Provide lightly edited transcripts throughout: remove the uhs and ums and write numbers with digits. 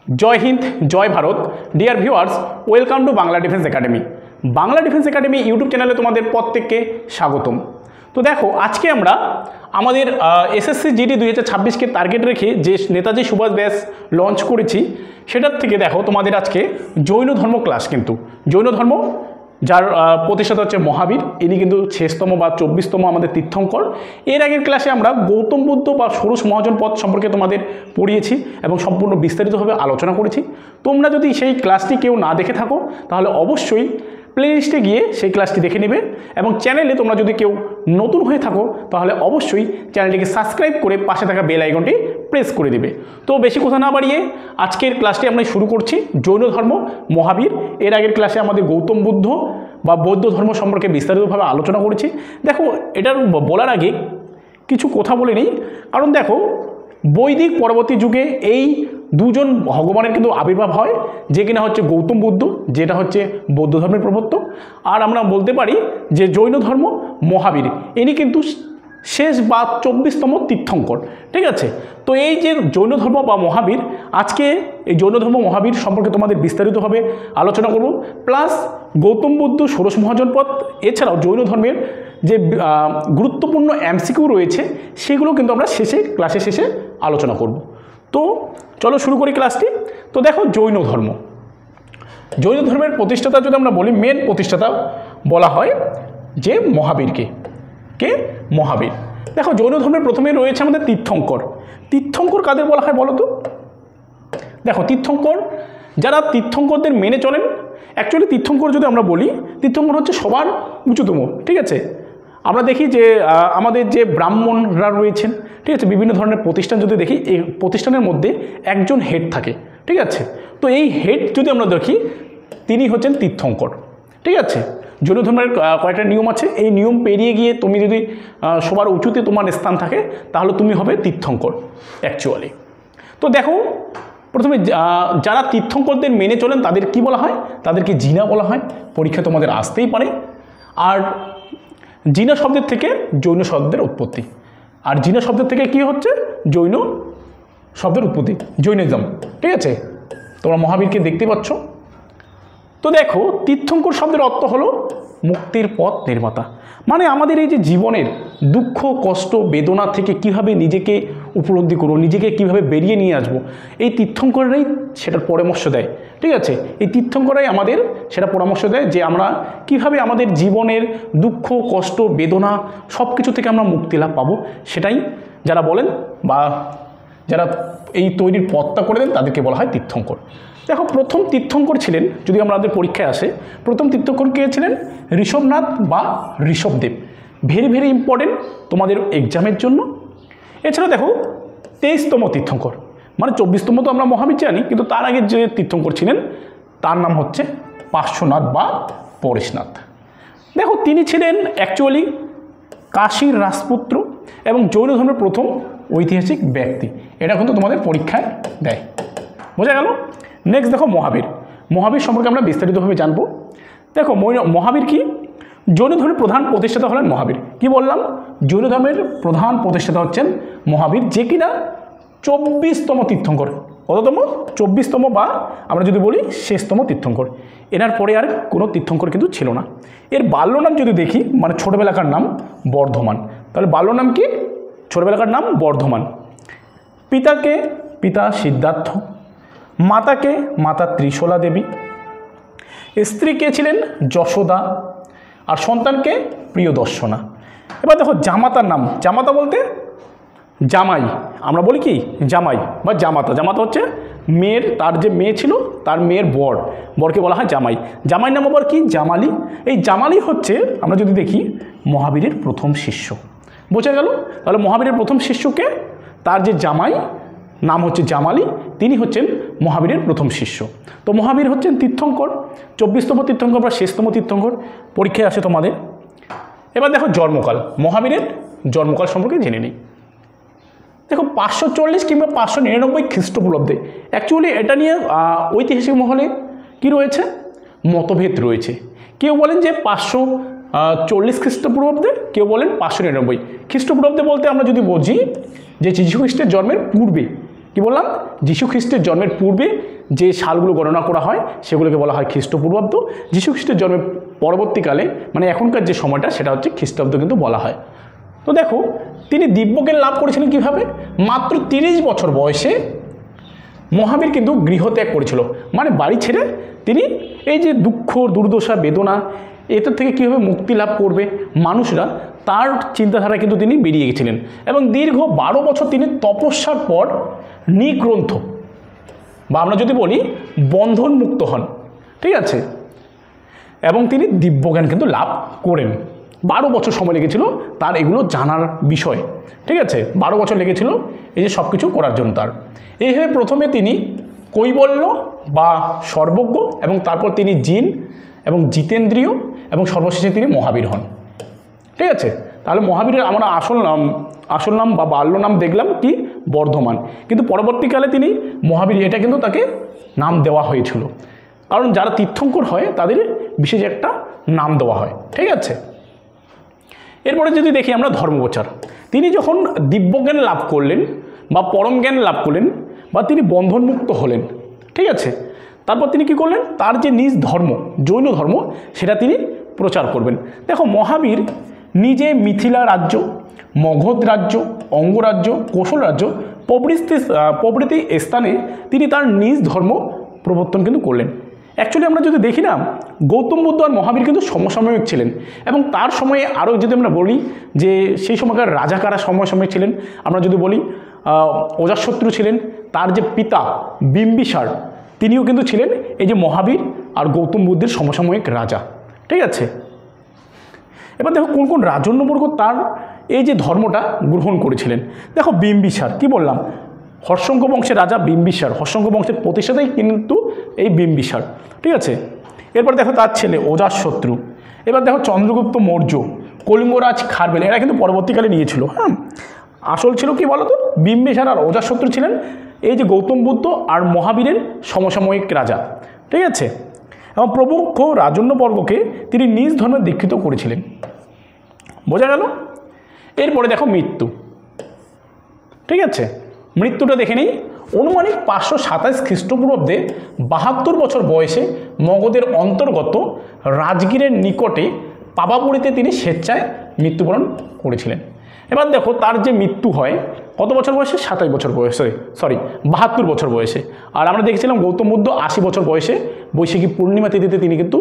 জয় হিন্দ, জয় Bharat. Dear viewers, welcome to Bangla defence academy. Bangla defence academy YouTube চ্যানেলে তোমাদের প্রত্যেককে স্বাগতম। তো দেখো, আজকে আমরা আমাদের এসএসসি জিডি 2026কে টার্গেট রেখে যে নেতাজি সুভাষ ব্যাচ লঞ্চ করেছি, সেটার থেকে দেখো তোমাদের আজকে জৈন ধর্ম ক্লাস। কিন্তু জৈন ধর্ম যার প্রতিষ্ঠাতা হচ্ছে মহাবীর, ইনি কিন্তু 6তম বা 24তম আমাদের তীর্থঙ্কর। এর আগের ক্লাসে আমরা গৌতম বুদ্ধ বা ষোড়শ মহাজন পথ সম্পর্কে তোমাদের পড়িয়েছি এবং সম্পূর্ণ বিস্তারিতভাবে আলোচনা করেছি। তোমরা যদি সেই ক্লাসটি কেউ না দেখে থাকো তাহলে অবশ্যই প্লেলিস্টে গিয়ে সেই ক্লাসটি দেখে নেবে, এবং চ্যানেলে তোমরা যদি কেউ নতুন হয়ে থাকো তাহলে অবশ্যই চ্যানেলটিকে সাবস্ক্রাইব করে পাশে থাকা বেল আইকনটি প্রেস করে দিবে। তো বেশি কথা না বাড়িয়ে আজকের ক্লাসটি আমরা শুরু করছি। জৈন ধর্ম, মহাবীর। এর আগের ক্লাসে আমাদের গৌতম বুদ্ধ বা বৌদ্ধ ধর্ম সম্পর্কে বিস্তারিতভাবে আলোচনা করেছি। দেখো, এটার বলার আগে কিছু কথা বলে নিই, কারণ দেখো বৈদিক পরবর্তী যুগে এই দুজন ভগবানের কিন্তু আবির্ভাব হয়, যে কিনা হচ্ছে গৌতম বুদ্ধ, যেটা হচ্ছে বৌদ্ধ ধর্মের প্রবর্তক, আর আমরা বলতে পারি যে জৈন ধর্ম মহাবীর, ইনি কিন্তু শেষ বা 24তম তীর্থঙ্কর। ঠিক আছে, তো এই যে জৈন ধর্ম বা মহাবীর, আজকে এই জৈন ধর্ম মহাবীর সম্পর্কে তোমাদের বিস্তারিতভাবে আলোচনা করব, প্লাস গৌতম বুদ্ধ ষোড়শ মহাজন পথ, এছাড়াও জৈন ধর্মের যে গুরুত্বপূর্ণ এমসিকিউ রয়েছে সেগুলো কিন্তু আমরা ক্লাসের শেষে আলোচনা করব। তো চলো শুরু করি ক্লাসটি। তো দেখো, জৈন ধর্ম, জৈন ধর্মের প্রতিষ্ঠাতা যদি আমরা বলি, মেন প্রতিষ্ঠাতা বলা হয় যে মহাবীরকে। কে? মহাবীর। দেখো, জৈন ধর্মের প্রথমে রয়েছে আমাদের তীর্থঙ্কর। তীর্থঙ্কর কাদের বলা হয় বলো তো? দেখো, তীর্থঙ্কর যারা তীর্থঙ্করদের মেনে চলেন। অ্যাকচুয়ালি তীর্থঙ্কর যদি আমরা বলি, তীর্থঙ্কর হচ্ছে সবার উঁচুতম। ঠিক আছে, আমরা দেখি যে আমাদের যে ব্রাহ্মণরা রয়েছেন, ঠিক আছে, বিভিন্ন ধরনের প্রতিষ্ঠান যদি দেখি, এই প্রতিষ্ঠানের মধ্যে একজন হেড থাকে। ঠিক আছে, তো এই হেড যদি আমরা দেখি, তিনি হচ্ছেন তীর্থঙ্কর। ঠিক আছে, জৈন ধর্মের কয়েকটা নিয়ম আছে, এই নিয়ম পেরিয়ে গিয়ে তুমি যদি সবার উঁচুতে তোমার স্থান থাকে তাহলে তুমি হবে তীর্থঙ্কর অ্যাকচুয়ালি। তো দেখো, প্রথমে যারা তীর্থঙ্করদের মেনে চলেন তাদের কি বলা হয়? তাদেরকে জিনা বলা হয়। পরীক্ষা তোমাদের আসতেই পারে। আর জিনা শব্দের থেকে জৈন শব্দের উৎপত্তি, আর জিনা শব্দের থেকে কি হচ্ছে? জৈন শব্দের উৎপত্তি, জৈনিজম। ঠিক আছে, তোমরা মহাবীরকে দেখতে পাচ্ছ। তো দেখো, তীর্থঙ্কর শব্দের অর্থ হলো মুক্তির পথ নির্মাতা। মানে আমাদের এই যে জীবনের দুঃখ, কষ্ট, বেদনা থেকে কিভাবে নিজেকে উপলব্ধি করবো, নিজেকে কিভাবে বেরিয়ে নিয়ে আসবো, এই তীর্থঙ্কররাই সেটার পরামর্শ দেয়। ঠিক আছে, এই তীর্থঙ্কররাই আমাদের সেটা পরামর্শ দেয় যে আমরা কিভাবে আমাদের জীবনের দুঃখ, কষ্ট, বেদনা সব কিছু থেকে আমরা মুক্তি লাভ পাবো, সেটাই যারা বলেন বা যারা এই তৈরির পথটা করে দেন তাদেরকে বলা হয় তীর্থঙ্কর। দেখো, প্রথম তীর্থঙ্কর ছিলেন, যদি আমাদের পরীক্ষায় আসে, প্রথম তীর্থঙ্কর কে ছিলেন? ঋষভনাথ বা ঋষভদেব। ভেরি ভেরি ইম্পর্টেন্ট তোমাদের এক্সামের জন্য। এছাড়া দেখো, 23তম তীর্থঙ্কর, মানে 24তম তো আমরা মহাবীর জানি, কিন্তু তার আগে যে তীর্থঙ্কর ছিলেন তার নাম হচ্ছে পার্শ্বনাথ বা পরেশনাথ। দেখো, তিনি ছিলেন অ্যাকচুয়ালি কাশীর রাজপুত্র এবং জৈন ধর্মের প্রথম ঐতিহাসিক ব্যক্তি। এটা কিন্তু তোমাদের পরীক্ষায় দেয়। বোঝা গেল? নেক্সট দেখো, মহাবীর। মহাবীর সম্পর্কে আমরা বিস্তারিতভাবে জানবো। দেখো, মহাবীর কি? জৈন ধর্মের প্রধান প্রতিষ্ঠাতা হলেন মহাবীর। কি বললাম? জৈন ধর্মের প্রধান প্রতিষ্ঠাতা হচ্ছেন মহাবীর, যে কিনা 24তম তীর্থঙ্কর। কততম? 24তম, বা আমরা যদি বলি শেষতম তীর্থঙ্কর। এনার পরে আর কোনো তীর্থঙ্কর কিন্তু ছিল না। এর বাল্য নাম যদি দেখি, মানে ছোটবেলাকার নাম বর্ধমান। তাহলে বাল্য নাম কি? ছোটবেলাকার নাম বর্ধমান। পিতাকে পিতা সিদ্ধার্থ, মাতাকে মাতা ত্রিশলা দেবী, স্ত্রী কে ছিলেন? যশোদা, আর সন্তানকে প্রিয়দর্শনা। এবার দেখো, জামাতার নাম। জামাতা বলতে জামাই, আমরা বলি কি জামাই বা জামাতা। জামাতা হচ্ছে মেয়ের, তার যে মেয়ে ছিল তার মেয়ের বরকে বলা হয় জামাই। জামাইয়ের নাম আবার কি? জামালি। এই জামালি হচ্ছে, আমরা যদি দেখি, মহাবীরের প্রথম শিষ্য। বোঝা গেল? তাহলে মহাবীরের প্রথম শিষ্যকে, তার যে জামাই নাম হচ্ছে জামালি, তিনি হচ্ছেন মহাবীরের প্রথম শিষ্য। তো মহাবীর হচ্ছেন তীর্থঙ্কর, 24তম তীর্থঙ্কর বা শেষতম তীর্থঙ্কর। পরীক্ষায় আসে তোমাদের। এবার দেখো, জন্মকাল। মহাবীরের জন্মকাল সম্পর্কে জেনে নিই। দেখো, 540 কিংবা 599 খ্রিস্টপূর্বাব্দে। অ্যাকচুয়ালি এটা নিয়ে ঐতিহাসিক মহলে কি রয়েছে? মতভেদ রয়েছে। কেউ বলেন যে 540 খ্রিস্টপূর্বাব্দে, কেউ বলেন 599 খ্রিস্টপূর্বাব্দে। বলতে আমরা যদি বুঝি যে যীশু খ্রিস্টের জন্মের পূর্বে, কি বললাম, যীশু খ্রিস্টের জন্মের পূর্বে যে সালগুলো গণনা করা হয় সেগুলোকে বলা হয় খ্রিস্টপূর্বাব্দ। যীশু খ্রিস্টের জন্মের পরবর্তীকালে মানে এখনকার যে সময়টা সেটা হচ্ছে খ্রিস্টাব্দ কিন্তু বলা হয়। তো দেখো তিনি দিব্যজ্ঞান লাভ করেছিলেন কীভাবে? মাত্র 30 বছর বয়সে মহাবীর কিন্তু গৃহত্যাগ করেছিল, মানে বাড়ি ছেড়ে তিনি এই যে দুঃখ দুর্দশা বেদনা এটার থেকে কীভাবে মুক্তি লাভ করবে মানুষরা, তার চিন্তাধারা কিন্তু তিনি বেরিয়ে গেছিলেন। এবং দীর্ঘ 12 বছর তিনি তপস্যার পর নিগ্রন্থ বা আমরা যদি বলি বন্ধন মুক্ত হন, ঠিক আছে, এবং তিনি দিব্যজ্ঞান কিন্তু লাভ করেন। 12 বছর সময় লেগেছিল তার এগুলো জানার বিষয়, ঠিক আছে, 12 বছর লেগেছিল এই যে সব কিছু করার জন্য তার। এইভাবে প্রথমে তিনি কৈবল্য বা সর্বজ্ঞ, এবং তারপর তিনি জিন এবং জিতেন্দ্রীয়, এবং সর্বশেষে তিনি মহাবীর হন, ঠিক আছে। তাহলে মহাবীরের আমরা আসল নাম বা বাল্য নাম দেখলাম কি বর্ধমান, কিন্তু পরবর্তীকালে তিনি মহাবীর এটা কিন্তু তাকে নাম দেওয়া হয়েছিল, কারণ যারা তীর্থঙ্কর হয় তাদের বিশেষ একটা নাম দেওয়া হয়, ঠিক আছে। এরপরে যদি দেখি আমরা ধর্মপ্রচার, তিনি যখন দিব্যজ্ঞান লাভ করলেন বা পরম জ্ঞান লাভ করলেন বা তিনি বন্ধনমুক্ত হলেন, ঠিক আছে, তারপর তিনি কি করলেন, তার যে নিজ ধর্ম জৈন ধর্ম সেটা তিনি প্রচার করবেন। দেখো মহাবীর নিজে মিথিলা রাজ্য, মগধ রাজ্য, অঙ্গরাজ্য, কৌশল রাজ্য প্রভৃতি স্থানে তিনি তার নিজ ধর্ম প্রবর্তন কিন্তু করলেন। অ্যাকচুয়ালি আমরা যদি দেখি না, গৌতম বুদ্ধ আর মহাবীর কিন্তু সমসাময়িক ছিলেন, এবং তার সময়ে আরও যদি আমরা বলি যে সেই সময়কার রাজা কারা সমসাময়িক ছিলেন, আমরা যদি বলি অজাতশত্রু ছিলেন, তার যে পিতা বিম্বিসার তিনিও কিন্তু ছিলেন এই যে মহাবীর আর গৌতম বুদ্ধের সমসাময়িক রাজা, ঠিক আছে। এবার দেখো কোন কোন রাজন্যবর্গ তার এই যে ধর্মটা গ্রহণ করেছিলেন। দেখো বিম্বিসার, কি বললাম, হর্ষঙ্ক বংশের রাজা বিম্বিসার, হর্ষঙ্ক বংশের প্রতিষ্ঠাতাই কিন্তু এই বিম্বিসার, ঠিক আছে। এরপর দেখো তার ছেলে অজাতশত্রু, এবার দেখো চন্দ্রগুপ্ত মৌর্য, কলিঙ্গরাজ খারবেল, এরা কিন্তু পরবর্তীকালে নিয়েছিল। হ্যাঁ, আসল ছিল কি বলতো, বিম্বিসার আর অজাতশত্রু ছিলেন এই যে গৌতম বুদ্ধ আর মহাবীরের সমসাময়িক রাজা, ঠিক আছে। এবং প্রমুখ রাজন্যবর্গকে তিনি নিজ ধর্মে দীক্ষিত করেছিলেন, বোঝা গেল। এরপরে দেখো মৃত্যু, ঠিক আছে, মৃত্যুটা দেখে নিই। অনুমানিক 527 খ্রিস্টপূর্বাব্দে 72 বছর বয়সে মগধের অন্তর্গত রাজগীরের নিকটে পাবাপুরীতে তিনি স্বেচ্ছায় মৃত্যুবরণ করেছিলেন। এবার দেখো তার যে মৃত্যু হয় কত বছর বয়সে, 27 বছর বয়সে, 72 বছর বয়সে। আর আমরা দেখেছিলাম গৌতম বুদ্ধ 80 বছর বয়সে বৈশাখী পূর্ণিমা তিথিতে তিনি কিন্তু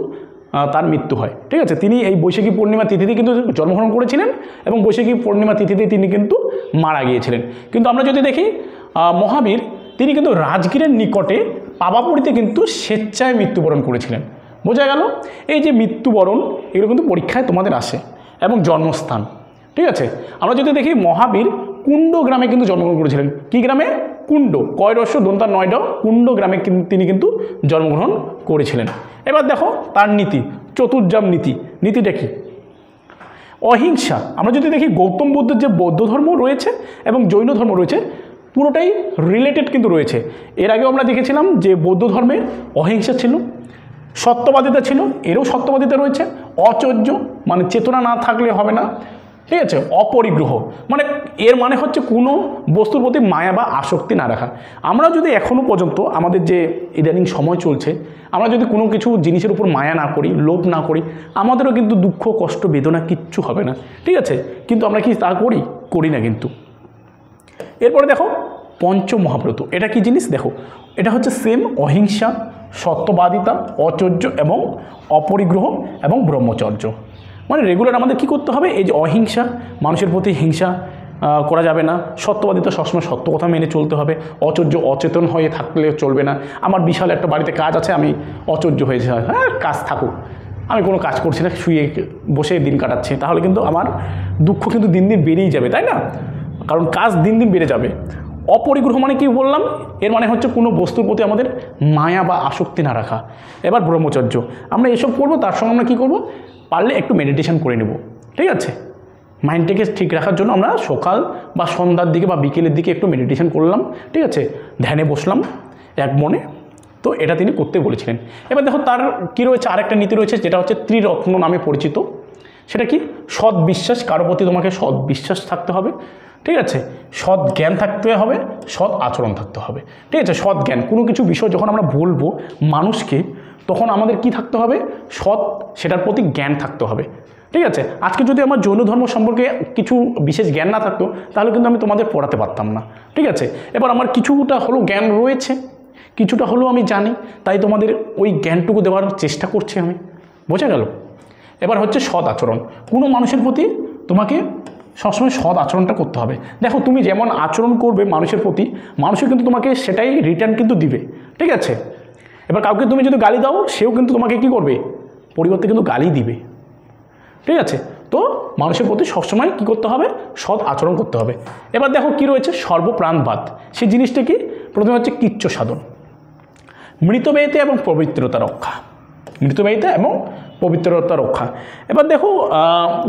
তার মৃত্যু হয়, ঠিক আছে। তিনি এই বৈশাখী পূর্ণিমা তিথিতে কিন্তু জন্মগ্রহণ করেছিলেন এবং বৈশাখী পূর্ণিমা তিথিতে তিনি কিন্তু মারা গিয়েছিলেন। কিন্তু আমরা যদি দেখি মহাবীর তিনি কিন্তু রাজগীরের নিকটে পাবাপুরীতে কিন্তু স্বেচ্ছায় মৃত্যুবরণ করেছিলেন, বোঝা গেল। এই যে মৃত্যুবরণ এগুলো কিন্তু পরীক্ষায় তোমাদের আসে, এবং জন্মস্থান, ঠিক আছে। আমরা যদি দেখি মহাবীর কুণ্ড গ্রামে কিন্তু জন্মগ্রহণ করেছিলেন। কি গ্রামে? কুণ্ড, কয়রস্য দন্তা নয়ড, কুণ্ড গ্রামে তিনি কিন্তু জন্মগ্রহণ করেছিলেন। এবার দেখো তার নীতি, চতুর্জাম নীতি, নীতিটা কি? অহিংসা। আমরা যদি দেখি গৌতম বুদ্ধের যে বৌদ্ধ ধর্ম রয়েছে এবং জৈন ধর্ম রয়েছে পুরোটাই রিলেটেড কিন্তু রয়েছে। এর আগেও আমরা দেখেছিলাম যে বৌদ্ধ ধর্মে অহিংসা ছিল, সত্যবাদিতা ছিল, এরও সত্যবাদিতা রয়েছে। অচর্য মানে চেতনা না থাকলে হবে না, ঠিক আছে। অপরিগ্রহ মানে এর মানে হচ্ছে কোনো বস্তুর প্রতি মায়া বা আসক্তি না রাখা। আমরা যদি এখনও পর্যন্ত আমাদের যে ইদানিং সময় চলছে, আমরা যদি কোনো কিছু জিনিসের উপর মায়া না করি, লোভ না করি, আমাদেরও কিন্তু দুঃখ কষ্ট বেদনা কিচ্ছু হবে না, ঠিক আছে। কিন্তু আমরা কি তা করি না কিন্তু। এরপরে দেখো পঞ্চমহাব্রত, এটা কি জিনিস? দেখো এটা হচ্ছে সেম অহিংসা, সত্যবাদিতা, অচর্য এবং অপরিগ্রহ এবং ব্রহ্মচর্য। মানে রেগুলার আমাদের কি করতে হবে? এই যে অহিংসা, মানুষের প্রতি হিংসা করা যাবে না। সত্যবাদিতা, সবসময় সত্য কথা মেনে চলতে হবে। অচর্য, অচেতন হয়ে থাকলে চলবে না। আমার বিশাল একটা বাড়িতে কাজ আছে, আমি অচর্য হয়েছে, হ্যাঁ কাজ থাকুক, আমি কোনো কাজ করছি না, শুয়ে বসে দিন কাটাচ্ছি, তাহলে কিন্তু আমার দুঃখ কিন্তু দিন দিন বেড়েই যাবে, তাই না? কারণ কাজ দিন দিন বেড়ে যাবে। অপরিগ্রহ মানে কি বললাম? এর মানে হচ্ছে কোনো বস্তুর প্রতি আমাদের মায়া বা আসক্তি না রাখা। এবার ব্রহ্মচর্য, আমরা এসব করবো, তার সঙ্গে আমরা কী করবো? পারলে একটু মেডিটেশন করে নেব, ঠিক আছে। মাইন্ডটাকে ঠিক রাখার জন্য আমরা সকাল বা সন্ধ্যার দিকে বা বিকেলের দিকে একটু মেডিটেশন করলাম, ঠিক আছে, ধ্যানে বসলাম এক মনে। তো এটা তিনি করতে বলেছিলেন। এবার দেখো তার কী রয়েছে, আরেকটা নীতি রয়েছে যেটা হচ্ছে ত্রিরত্ন নামে পরিচিত। সেটা কি? সৎ বিশ্বাস, কারো প্রতি তোমাকে সৎ বিশ্বাস থাকতে হবে। ঠিক আছে, সৎ জ্ঞান থাকতে হবে, সৎ আচরণ থাকতে হবে। ঠিক আছে, সৎ জ্ঞান, কোনো কিছু বিষয় যখন আমরা বলবো মানুষকে, তখন আমাদের কি থাকতে হবে, সৎ, সেটার প্রতি জ্ঞান থাকতে হবে। ঠিক আছে, আজকে যদি আমার জৈন ধর্ম সম্পর্কে কিছু বিশেষ জ্ঞান না থাকতো, তাহলে কিন্তু আমি তোমাদের পড়াতে পারতাম না। ঠিক আছে, এবার আমার কিছুটা হলো জ্ঞান রয়েছে, কিছুটা হলেও আমি জানি, তাই তোমাদের ওই জ্ঞানটুকু দেওয়ার চেষ্টা করছি আমি। বোঝা গেল? এবার হচ্ছে সৎ আচরণ। কোনো মানুষের প্রতি তোমাকে সবসময় সৎ আচরণটা করতে হবে। দেখো, তুমি যেমন আচরণ করবে মানুষের প্রতি, মানুষও কিন্তু তোমাকে সেটাই রিটার্ন কিন্তু দিবে। ঠিক আছে, এবার কাউকে তুমি যদি গালি দাও, সেও কিন্তু তোমাকে কি করবে, পরিবর্তে কিন্তু গালি দিবে। ঠিক আছে, তো মানুষের প্রতি সবসময় কী করতে হবে, সৎ আচরণ করতে হবে। এবার দেখো কি রয়েছে, সর্বপ্রাণবাদ। সেই জিনিসটা কি, প্রথমে হচ্ছে কৃচ্ছ সাধন, মৃতব্যয়িতা এবং পবিত্রতা রক্ষা, মৃতব্যয়িতা এবং পবিত্রতা রক্ষা। এবার দেখো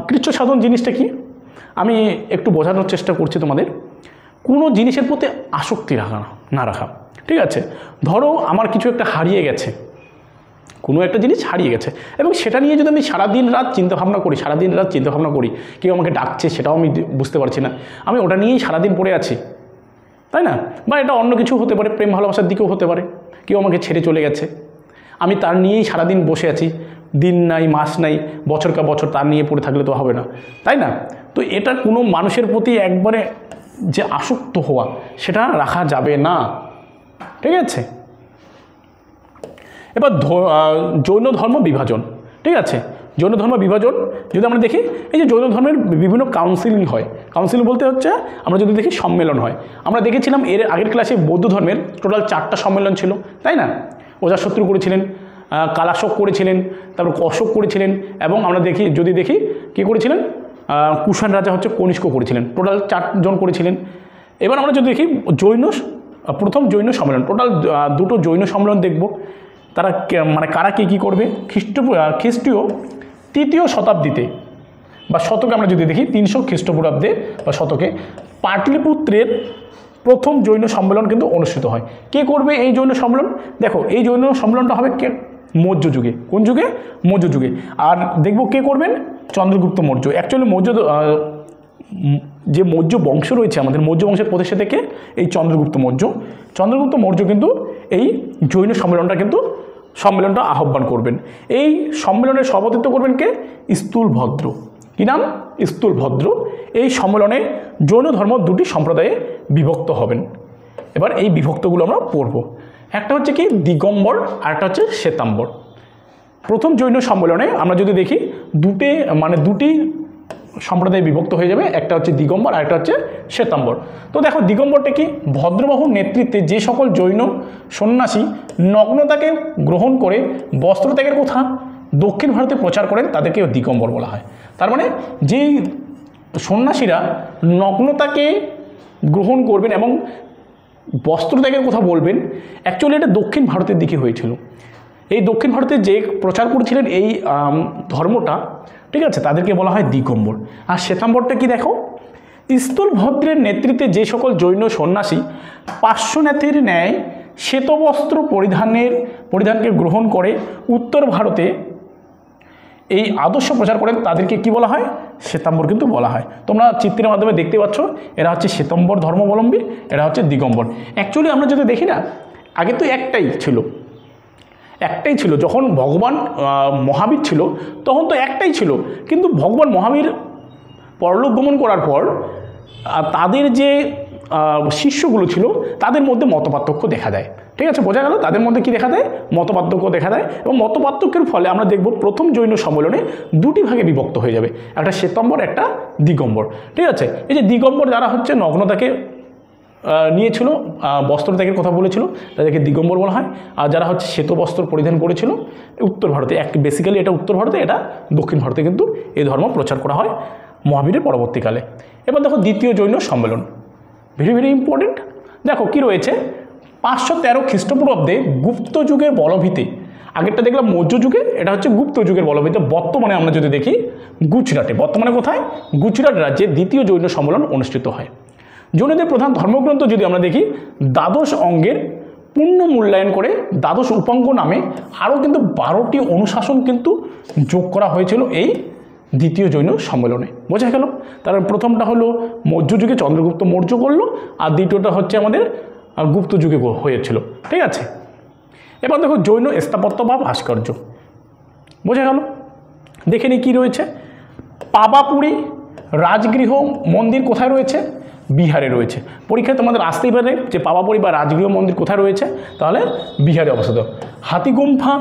কৃচ্ছ সাধন জিনিসটা কি, আমি একটু বোঝানোর চেষ্টা করছি তোমাদের। কোনো জিনিসের প্রতি আসক্তি না রাখা। ঠিক আছে, ধরো আমার কিছু একটা হারিয়ে গেছে, কোনো একটা জিনিস হারিয়ে গেছে, এবং সেটা নিয়ে যদি আমি সারাদিন রাত চিন্তাভাবনা করি, কেউ আমাকে ডাকছে সেটাও আমি বুঝতে পারছি না, আমি ওটা নিয়েই সারাদিন পড়ে আছি, তাই না? বা এটা অন্য কিছু হতে পারে, প্রেম ভালোবাসার দিকেও হতে পারে, কেউ আমাকে ছেড়ে চলে গেছে, আমি তার নিয়েই সারাদিন বসে আছি, দিন নাই মাস নাই বছর কা বছর তার নিয়ে পড়ে থাকলে তো হবে না, তাই না? তো এটা কোনো মানুষের প্রতি একবারে যে আসক্ত হওয়া, সেটা রাখা যাবে না। ঠিক আছে, এবার জৈন ধর্ম বিভাজন। ঠিক আছে, জৈন ধর্ম বিভাজন যদি আমরা দেখি, এই যে জৈন ধর্মের বিভিন্ন কাউন্সিলিং হয়, কাউন্সিলিং বলতে হচ্ছে আমরা যদি দেখি সম্মেলন হয়। আমরা দেখেছিলাম এর আগের ক্লাসে বৌদ্ধ ধর্মের টোটাল 4টা সম্মেলন ছিল, তাই না? অজাতশত্রু করেছিলেন, কালাশোক করেছিলেন, তারপর অশোক করেছিলেন, এবং আমরা যদি দেখি কী করেছিলেন, কুষাণ রাজা হচ্ছে কনিষ্ক করেছিলেন, টোটাল 4 জন করেছিলেন। এবার আমরা যদি দেখি প্রথম জৈন সম্মেলন, টোটাল 2টো জৈন সম্মেলন দেখব। তারা মানে কারা কী করবে, খ্রিস্টীয় 3য় শতাব্দীতে বা শতকে আমরা যদি দেখি 300 খ্রিস্টপূর্বাব্দে বা শতকে পাটলিপুত্রের প্রথম জৈন সম্মেলন কিন্তু অনুষ্ঠিত হয়। কে করবে এই জৈন সম্মেলন? দেখো, এই জৈন সম্মেলনটা হবে কে, মৌর্য যুগে। কোন যুগে? মৌর্য যুগে। আর দেখব কে করবেন, চন্দ্রগুপ্ত মৌর্য। অ্যাকচুয়ালি যে মৌর্য বংশ রয়েছে, আমাদের মৌর্য বংশের প্রতিষ্ঠাতা কে, এই চন্দ্রগুপ্ত মৌর্য। চন্দ্রগুপ্ত মৌর্য কিন্তু এই জৈন সম্মেলনটা আহ্বান করবেন। এই সম্মেলনের সভাপতিত্ব করবেন কে, স্থূলভদ্র। কী নাম? স্থূলভদ্র। এই সম্মেলনে জৈন ধর্ম 2টি সম্প্রদায়ে বিভক্ত হবেন। এবার এই বিভক্তগুলো আমরা পড়ব। একটা হচ্ছে কি দিগম্বর, আর একটা হচ্ছে শ্বেতাম্বর। প্রথম জৈন সম্মেলনে আমরা যদি দেখি দুটি সম্প্রদায়ে বিভক্ত হয়ে যাবে, একটা হচ্ছে দিগম্বর আর একটা হচ্ছে শ্বেতাম্বর। তো দেখো, দিগম্বরটা কি, ভদ্রবাহুর নেতৃত্বে যে সকল জৈন সন্ন্যাসী নগ্নতাকে গ্রহণ করে বস্ত্রত্যাগের কথা দক্ষিণ ভারতে প্রচার করেন, তাদেরকে দিগম্বর বলা হয়। তার মানে যেই সন্ন্যাসীরা নগ্নতাকে গ্রহণ করবেন এবং বস্ত্রত্যাগের কথা বলবেন, অ্যাকচুয়ালি এটা দক্ষিণ ভারতের দিকে হয়েছিল। এই দক্ষিণ ভারতে যে প্রচার করেছিলেন এই ধর্মটা, ঠিক আছে, তাদেরকে বলা হয় দিগম্বর। আর শ্বেতাম্বরটা কি, দেখো, স্থূলভদ্রের নেতৃত্বে যে সকল জৈন সন্ন্যাসী পার্শ্বনাথের ন্যায় শ্বেতবস্ত্র পরিধানকে গ্রহণ করে উত্তর ভারতে এই আদর্শ প্রচার করেন, তাদেরকে কি বলা হয়, শ্বেতাম্বর কিন্তু বলা হয়। তোমরা চিত্রের মাধ্যমে দেখতে পাচ্ছ, এরা হচ্ছে শ্বেতাম্বর ধর্মাবলম্বী, এরা হচ্ছে দিগম্বর। অ্যাকচুয়ালি আমরা যদি দেখি না, আগে তো একটাই ছিল, যখন ভগবান মহাবীর ছিল তখন তো একটাই ছিল, কিন্তু ভগবান মহাবীর পরলোক গমন করার পর তাদের যে শিষ্যগুলো ছিল তাদের মধ্যে মতপার্থক্য দেখা দেয়। ঠিক আছে, বোঝা গেল, তাদের মধ্যে কি দেখা দেয়, মতপার্থক্য দেখা দেয়। এবং মতপার্থক্যের ফলে আমরা দেখব প্রথম জৈন সম্মেলনে 2টি ভাগে বিভক্ত হয়ে যাবে, একটা শ্বেতাম্বর, একটা দিগম্বর। ঠিক আছে, এই যে দিগম্বর যারা হচ্ছে নগ্নতাকে নিয়েছিল, বস্ত্রত্যাগের কথা বলেছিল, তাদেরকে দিগম্বর বলা হয়। আর যারা হচ্ছে শ্বেত বস্ত্র পরিধান করেছিল উত্তর ভারতে, বেসিক্যালি এটা উত্তর ভারতে, এটা দক্ষিণ ভারতে কিন্তু এই ধর্ম প্রচার করা হয় মহাবীরের পরবর্তীকালে। এবার দেখো দ্বিতীয় জৈন সম্মেলন, ভেরি ভেরি ইম্পর্টেন্ট। দেখো কি রয়েছে, 513 খ্রিস্টপূর্বাব্দে গুপ্ত যুগের বলভিতে, আগেরটা দেখলাম মৌর্য যুগে, এটা হচ্ছে গুপ্ত যুগের বলভিতে, বর্তমানে আমরা যদি দেখি গুজরাটে, বর্তমানে কোথায়, গুজরাট রাজ্যে দ্বিতীয় জৈন সম্মেলন অনুষ্ঠিত হয়। জৈনদের প্রধান ধর্মগ্রন্থ যদি আমরা দেখি, দ্বাদশ অঙ্গের পূর্ণ মূল্যায়ন করে দ্বাদশ উপাঙ্গ নামে আরও কিন্তু 12টি অনুশাসন কিন্তু যোগ করা হয়েছিল এই দ্বিতীয় জৈন সম্মেলনে। বোঝা গেল? তার প্রথমটা হলো মৌর্য যুগে চন্দ্রগুপ্ত মৌর্য করলো, আর দ্বিতীয়টা হচ্ছে আমাদের গুপ্ত যুগে হয়েছিল। ঠিক আছে, এবার দেখো জৈন স্থাপত্য বা ভাস্কর্য। বোঝা গেল? দেখে নিই কী রয়েছে। পাবাপুরী রাজগৃহ মন্দির কোথায় রয়েছে? বিহারে রয়েছে। পরীক্ষায় তোমাদের আসতেই পারে যে পাবাপুরী বা রাজগৃহ মন্দির কোথায় রয়েছে, তাহলে বিহারে অবস্থিত। হাতিগুম্ফা,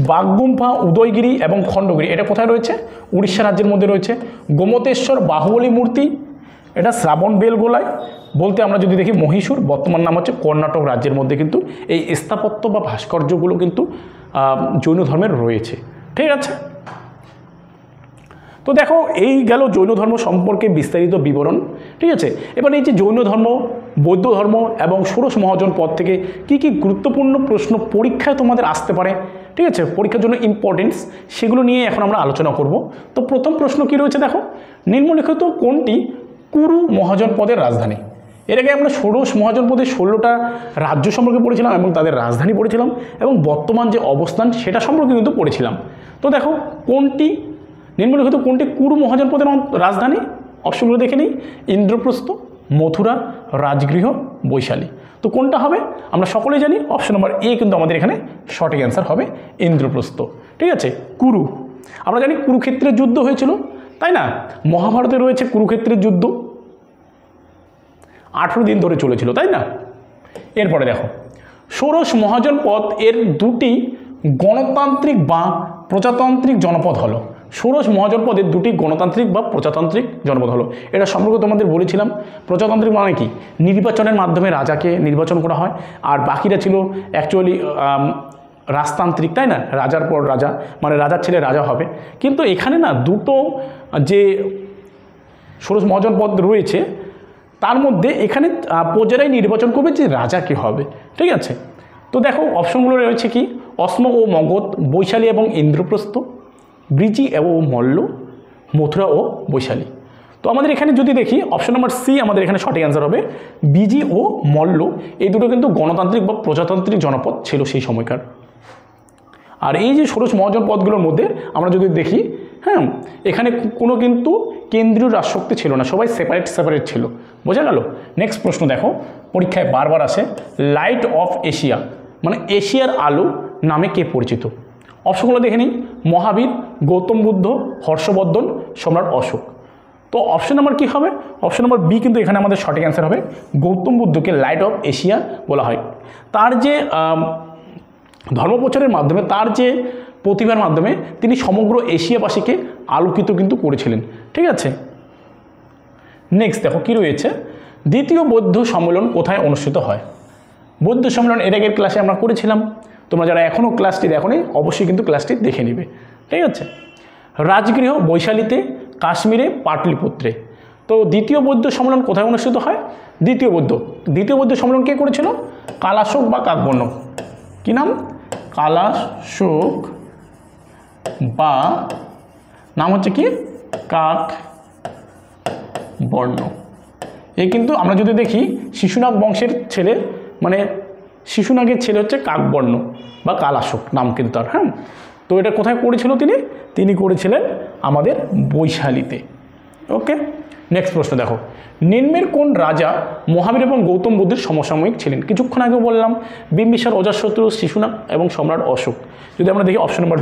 বাঘগুম্ফা, উদয়গিরি এবং খণ্ডগিরি এটা কোথায় রয়েছে? উড়িষ্যা রাজ্যের মধ্যে রয়েছে। গোমতেশ্বর বাহুবলী মূর্তি এটা শ্রাবণ বেলগোলায় বলতে আমরা যদি দেখি মহীশূর, বর্তমান নাম হচ্ছে কর্ণাটক রাজ্যের মধ্যে কিন্তু এই স্থাপত্য বা ভাস্কর্যগুলো কিন্তু জৈন ধর্মের রয়েছে। ঠিক আছে, তো দেখো এই গেল জৈন ধর্ম সম্পর্কে বিস্তারিত বিবরণ। ঠিক আছে, এবার এই যে জৈন ধর্ম, বৌদ্ধ ধর্ম এবং ষোড়শ মহাজন পদ থেকে কি কি গুরুত্বপূর্ণ প্রশ্ন পরীক্ষায় তোমাদের আসতে পারে, ঠিক আছে, পরীক্ষার জন্য ইম্পর্টেন্স, সেগুলো নিয়ে এখন আমরা আলোচনা করব। তো প্রথম প্রশ্ন কি রয়েছে দেখো, নিম্নলিখিত কোনটি কুরু মহাজন পদের রাজধানী? এর আগে আমরা ষোড়শ মহাজন পদের 16টা রাজ্য সম্পর্কে পড়েছিলাম এবং তাদের রাজধানী পড়েছিলাম এবং বর্তমান যে অবস্থান সেটা সম্পর্কে কিন্তু পড়েছিলাম। তো দেখো নিম্নলিখিত কোনটি কুরু মহাজনপদের রাজধানী? অপশনগুলো দেখে নিই। ইন্দ্রপ্রস্থ, মথুরা, রাজগৃহ, বৈশালী। তো কোনটা হবে? আমরা সকলেই জানি অপশন নম্বর এ কিন্তু আমাদের এখানে সঠিক অ্যান্সার হবে ইন্দ্রপ্রস্থ। ঠিক আছে, কুরু, আমরা জানি কুরুক্ষেত্রের যুদ্ধ হয়েছিল, তাই না? মহাভারতে রয়েছে কুরুক্ষেত্রের যুদ্ধ 18 দিন ধরে চলেছিল, তাই না? এরপরে দেখো ষোড়শ মহাজনপদ এর দুটি গণতান্ত্রিক বা প্রজাতান্ত্রিক জনপদ হলো। ষোড়শ মহাজনপদের দুটি গণতান্ত্রিক বা প্রজাতান্ত্রিক জনপদ হলো। এটা সম্পর্কে তোমাদের বলেছিলাম। প্রজাতান্ত্রিক মানে কি? নির্বাচনের মাধ্যমে রাজাকে নির্বাচন করা হয়, আর বাকিরা ছিল অ্যাকচুয়ালি রাজতান্ত্রিক, তাই না? রাজার পর রাজা, মানে রাজার ছেলে রাজা হবে। কিন্তু এখানে না দুটো যে ষোড়শ মহাজনপদ রয়েছে তার মধ্যে এখানে প্রজারাই নির্বাচন করবে যে রাজা কে হবে। ঠিক আছে, তো দেখো অপশনগুলো রয়েছে কি? অশ্ম ও মগধ, বৈশালী এবং ইন্দ্রপ্রস্থ, ব্রিজি এবং মল্ল, মথুরা ও বৈশালী। তো আমাদের এখানে যদি দেখি অপশন নম্বর সি আমাদের এখানে সঠিক অ্যান্সার হবে। বিজি ও মল্ল এই দুটো কিন্তু গণতান্ত্রিক বা প্রজাতান্ত্রিক জনপদ ছিল সেই সময়কার। আর এই যে ষোড়শ মহাজনপদগুলোর মধ্যে আমরা যদি দেখি, হ্যাঁ, এখানে কোনো কিন্তু কেন্দ্রীয় রাজশক্তি ছিল না, সবাই সেপারেট ছিল। বোঝা গেল? নেক্সট প্রশ্ন দেখো, পরীক্ষায় বারবার আসে, লাইট অফ এশিয়া মানে এশিয়ার আলো নামে কে পরিচিত? অপশনগুলো দেখে নিই। মহাবীর, গৌতম বুদ্ধ, হর্ষবর্ধন, সম্রাট অশোক। তো অপশন নাম্বার কী হবে? অপশন নাম্বার বি কিন্তু এখানে আমাদের সঠিক অ্যান্সার হবে। গৌতম বুদ্ধকে লাইট অফ এশিয়া বলা হয়। তার যে ধর্মপ্রচারের মাধ্যমে, তার যে প্রতিভার মাধ্যমে তিনি সমগ্র এশিয়াবাসীকে আলোকিত কিন্তু করেছিলেন। ঠিক আছে, নেক্সট দেখো কি রয়েছে, দ্বিতীয় বৌদ্ধ সম্মেলন কোথায় অনুষ্ঠিত হয়? বৌদ্ধ সম্মেলন এর আগের ক্লাসে আমরা করেছিলাম, তোমরা যারা এখনও ক্লাসটি দেখোনি অবশ্যই কিন্তু ক্লাসটি দেখে নিবে। ঠিক আছে, রাজগৃহ, বৈশালীতে, কাশ্মীরে, পাটলিপুত্রে। তো দ্বিতীয় বৌদ্ধ সম্মেলন কোথায় অনুষ্ঠিত হয়? দ্বিতীয় বৌদ্ধ সম্মেলন কে করেছিল? কালাশোক বা কাকবর্ণ। কি নাম? কালাশোক বা নাম হচ্ছে কি কাকবর্ণ। এই কিন্তু আমরা যদি দেখি শিশুনাগ বংশের ছেলে, মানে শিশুনাগের ছেলে হচ্ছে কাকবর্ণ বা কালাশোক নাম কিন্তু তার। হ্যাঁ, তো এটা কোথায় করেছিল তিনি করেছিলেন আমাদের বৈশালীতে। ওকে, নেক্সট প্রশ্ন দেখো, নিম্নের কোন রাজা মহাবীর এবং গৌতম বুদ্ধের সমসাময়িক ছিলেন? কিছুক্ষণ আগে বললাম বিম্বিসার, অজাতশত্রু, শিশুনাগ এবং সম্রাট অশোক। যদি আমরা দেখি অপশন নম্বর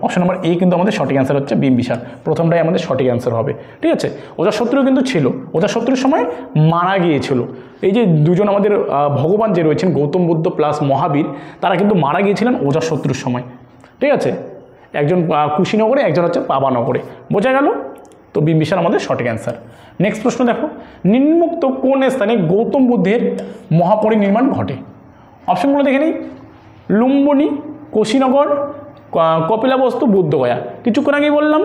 অপশন নম্বর এ কিন্তু আমাদের সঠিক অ্যান্সার হচ্ছে বিম্বিসার। প্রথমটাই আমাদের সঠিক অ্যান্সার হবে। ঠিক আছে, অজাতশত্রু কিন্তু ছিল, অজাতশত্রুর সময় মারা গিয়েছিল। এই যে দুজন আমাদের ভগবান যে রয়েছেন গৌতম বুদ্ধ প্লাস মহাবীর, তারা কিন্তু মারা গিয়েছিলেন অজাতশত্রুর সময়। ঠিক আছে, একজন কুশীনগরে, একজন হচ্ছে পাবানগরে। বোঝা গেল? তো বিম্বিসার আমাদের সঠিক অ্যান্সার। নেক্সট প্রশ্ন দেখো, নিম্নোক্ত কোন স্থানে গৌতম বুদ্ধের মহাপরিনির্মাণ ঘটে? অপশনগুলো দেখে নিই। লুম্বিনী, কুশীনগর, কপিলাবস্তু, বুদ্ধগয়া। কিছুক্ষণ আগেই বললাম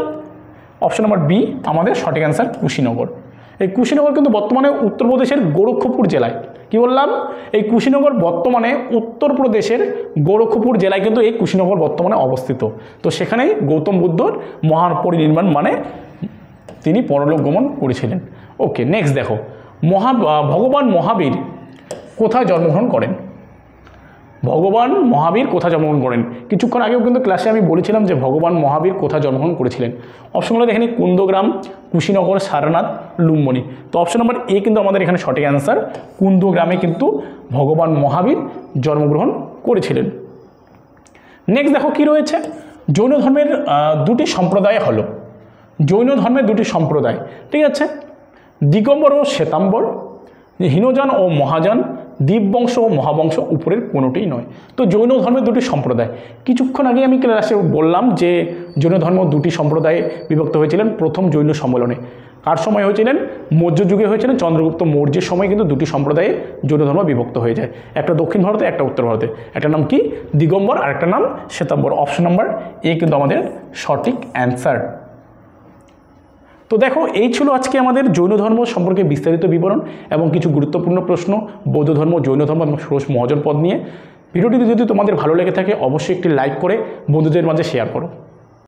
অপশন নম্বর বি আমাদের সঠিক অ্যান্সার কুশীনগর। এই কুশীনগর কিন্তু বর্তমানে উত্তরপ্রদেশের গোরক্ষপুর জেলায়। কি বললাম? এই কুশীনগর বর্তমানে উত্তরপ্রদেশের গোরক্ষপুর জেলায় কিন্তু এই কুশীনগর বর্তমানে অবস্থিত। তো সেখানেই গৌতম বুদ্ধর মহাপরিনির্মাণ মানে তিনি পরলোক গমন করেছিলেন। ওকে, নেক্সট দেখো, ভগবান মহাবীর কোথায় জন্মগ্রহণ করেন? ভগবান মহাবীর কোথায় জন্মগ্রহণ করেন? কিছুক্ষণ আগেও কিন্তু ক্লাসে আমি বলেছিলাম যে ভগবান মহাবীর কোথায় জন্মগ্রহণ করেছিলেন। অপশনগুলো দেখেন, কুন্দগ্রাম, কুশীনগর, সারনাথ, লুম্বিনী। তো অপশন নাম্বার এ কিন্তু আমাদের এখানে সঠিক অ্যান্সার। কুন্দগ্রামে কিন্তু ভগবান মহাবীর জন্মগ্রহণ করেছিলেন। নেক্সট দেখো কি রয়েছে, জৈন ধর্মের দুটি সম্প্রদায় হলো, জৈন ধর্মের দুটি সম্প্রদায়, ঠিক আছে, দিগম্বর ও শ্বেতাম্বর, হীনযান ও মহাযান, দীপবংশ ও মহাবংশ, উপরের কোনোটিই নয়। তো জৈন ধর্মের দুটি সম্প্রদায়, কিছুক্ষণ আগে আমি ক্লাসে বললাম যে জৈন ধর্ম দুটি সম্প্রদায়ে বিভক্ত হয়েছিলেন প্রথম জৈন সম্মেলনে। কার সময় হয়েছিলেন? মধ্যযুগে হয়েছিলেন, চন্দ্রগুপ্ত মৌর্যের সময় কিন্তু দুটি সম্প্রদায়ে জৈন ধর্ম বিভক্ত হয়ে যায়, একটা দক্ষিণ ভারতে, একটা উত্তর ভারতে। একটা নাম কি? দিগম্বর, আর একটা নাম শ্বেতাম্বর। অপশন নাম্বার এ কিন্তু আমাদের সঠিক অ্যান্সার। তো দেখো, এই ছিল আজকে আমাদের জৈন ধর্ম সম্পর্কে বিস্তারিত বিবরণ এবং কিছু গুরুত্বপূর্ণ প্রশ্ন বৌদ্ধ ধর্ম, জৈন ধর্ম এবং ষোড়শ মহাজন পদ নিয়ে। ভিডিওটি যদি তোমাদের ভালো লেগে থাকে অবশ্যই একটি লাইক করে বন্ধুদের মাঝে শেয়ার করো।